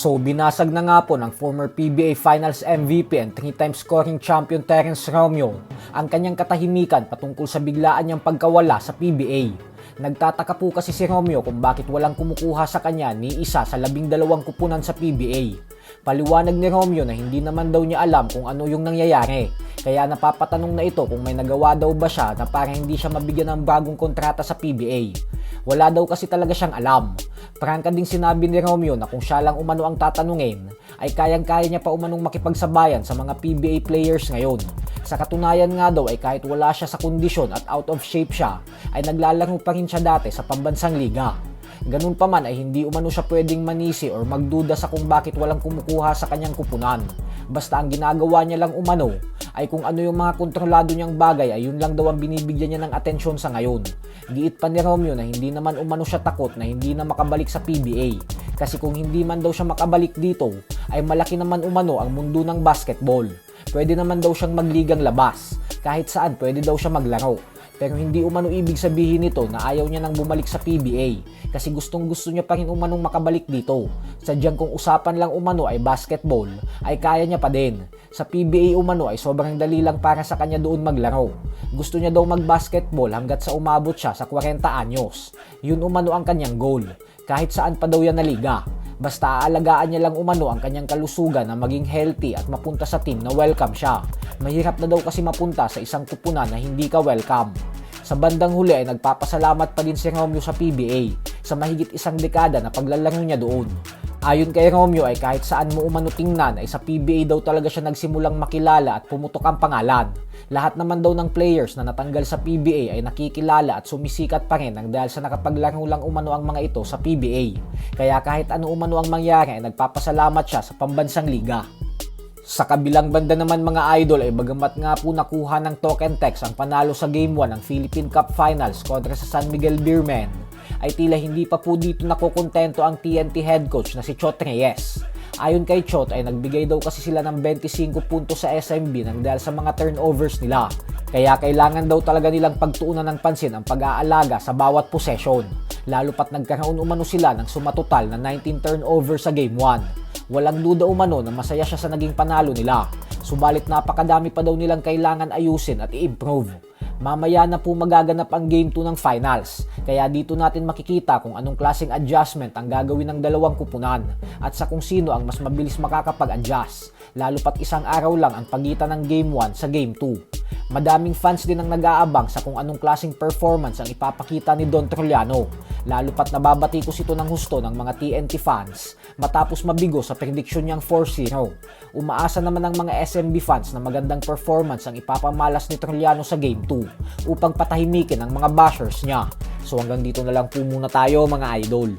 So binasag na nga po ng former PBA Finals MVP and 3-time scoring champion Terence Romeo ang kanyang katahimikan patungkol sa biglaan niyang pagkawala sa PBA. Nagtataka po kasi si Romeo kung bakit walang kumukuha sa kanya ni isa sa 12 kupunan sa PBA. Paliwanag ni Romeo na hindi naman daw niya alam kung ano yung nangyayari. Kaya napapatanong na ito kung may nagawa daw ba siya na para hindi siya mabigyan ng bagong kontrata sa PBA. Wala daw kasi talaga siyang alam. Prangka ding sinabi ni Romeo na kung siya lang umano ang tatanungin, ay kayang-kaya niya pa umanong makipagsabayan sa mga PBA players ngayon. Sa katunayan nga daw ay kahit wala siya sa kondisyon at out of shape siya, ay naglalaro pa rin siya dati sa pambansang liga. Ganun pa man ay hindi umano siya pwedeng manisi or magduda sa kung bakit walang kumukuha sa kanyang kupunan. Basta ang ginagawa niya lang umano ay kung ano yung mga kontrolado niyang bagay ay yun lang daw ang binibigyan niya ng atensyon sa ngayon. Giit pa ni Romeo na hindi naman umano siya takot na hindi na makabalik sa PBA. Kasi kung hindi man daw siya makabalik dito ay malaki naman umano ang mundo ng basketball. Pwede naman daw siyang magligang labas. Kahit saan pwede daw siya maglaro. Pero hindi umano ibig sabihin nito na ayaw niya nang bumalik sa PBA kasi gustong gusto niya pa rin umanong makabalik dito. Sadyang kung usapan lang umano ay basketball ay kaya niya pa din. Sa PBA umano ay sobrang dali lang para sa kanya doon maglaro. Gusto niya daw mag-basketball hanggat sa umabot siya sa 40 anyos. Yun umano ang kanyang goal. Kahit saan pa daw yan na liga. Basta aalagaan niya lang umano ang kanyang kalusugan na maging healthy at mapunta sa team na welcome siya. Mahirap na daw kasi mapunta sa isang kupunan na hindi ka welcome. Sa bandang huli ay nagpapasalamat pa din si Romeo sa PBA sa mahigit isang dekada na paglalaro niya doon. Ayon kay Romeo ay kahit saan mo umano tingnan ay sa PBA daw talaga siya nagsimulang makilala at pumutok ang pangalan. Lahat naman daw ng players na natanggal sa PBA ay nakikilala at sumisikat pa rin nang dahil sa nakapaglaro lang umano ang mga ito sa PBA. Kaya kahit ano umano ang mangyari ay nagpapasalamat siya sa pambansang liga. Sa kabilang banda naman mga idol ay bagamat nga po nakuha ng Token Tex ang panalo sa Game 1 ng Philippine Cup Finals kontra sa San Miguel Beermen, ay tila hindi pa po dito nakukontento ang TNT head coach na si Chot Reyes. Ayon kay Chot ay nagbigay daw kasi sila ng 25 puntos sa SMB nang dahil sa mga turnovers nila. Kaya kailangan daw talaga nilang pagtuunan ng pansin ang pag-aalaga sa bawat possession. Lalo pat nagkaroon umano sila ng sumatotal na 19 turnovers sa Game 1. Walang duda umano na masaya siya sa naging panalo nila. Subalit napakadami pa daw nilang kailangan ayusin at i-improve. Mamaya na po magaganap ang Game 2 ng Finals. Kaya dito natin makikita kung anong klaseng adjustment ang gagawin ng dalawang kupunan at sa kung sino ang mas mabilis makakapag-adjust. Lalo pat isang araw lang ang pagitan ng Game 1 sa Game 2. Madaming fans din ang nag-aabang sa kung anong klaseng performance ang ipapakita ni Don Trollano. Lalo pat nababati ko ito ng husto ng mga TNT fans matapos mabigo sa prediction niyang 4-0. Umaasa naman ang mga SMB fans na magandang performance ang ipapamalas ni Trollano sa Game 2 upang patahimikin ang mga bashers niya. So hanggang dito na lang po muna tayo mga idol.